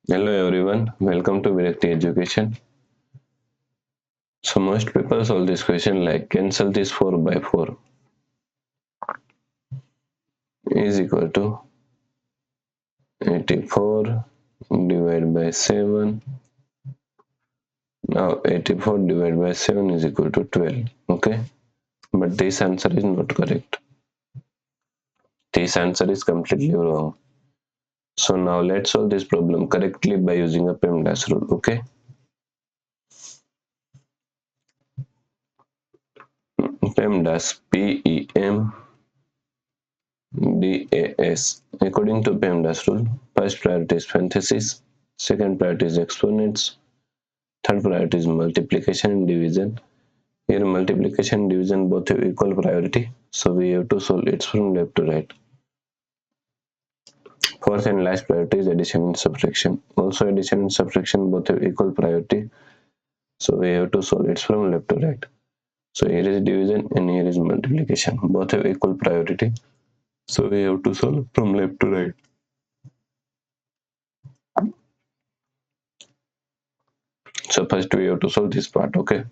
Hello everyone, welcome to Virakti Education. So most people solve this question like cancel this 4 by 4 is equal to 84 divided by 7. Now 84 divided by 7 is equal to 12. Okay, but this answer is not correct. This answer is completely wrong. So now let's solve this problem correctly by using a PEMDAS rule. Okay, PEMDAS PEMDAS. According to PEMDAS rule, first priority is parenthesis, second priority is exponents, third priority is multiplication and division. Here multiplication and division both have equal priority, so we have to solve it from left to right. Fourth and last priority is addition and subtraction. Also addition and subtraction both have equal priority, so we have to solve it from left to right. So here is division and here is multiplication. Both have equal priority, so we have to solve from left to right. So first we have to solve this part. Okay,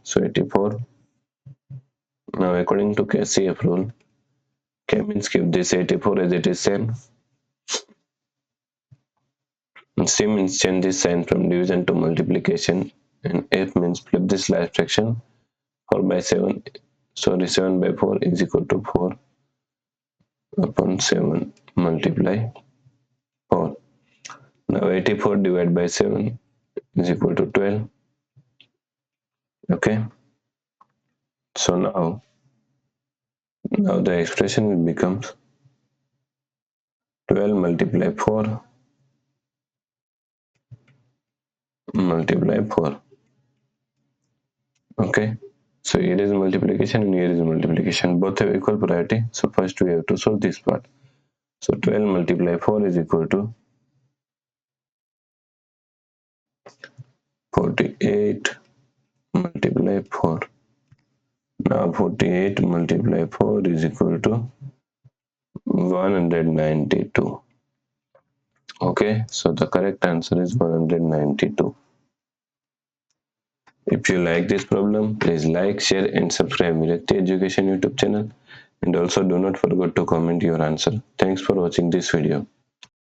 so 84. Now according to KCF rule, K means keep this 84 as it is same. C means change this sign from division to multiplication, and F means flip this last fraction. 4 by 7, sorry, 7 by 4 is equal to 4 upon 7 multiply 4. Now 84 divided by 7 is equal to 12. Okay, so now the expression becomes 12 multiply 4 multiply 4. Okay, so here is multiplication and here is multiplication, both have equal priority, so first we have to solve this part. So 12 multiply 4 is equal to 48 multiply 4. Now 48 multiply 4 is equal to 192. Okay, so the correct answer is 192. If you like this problem, please like, share and subscribe Virakti Education YouTube channel, and also do not forget to comment your answer. Thanks for watching this video.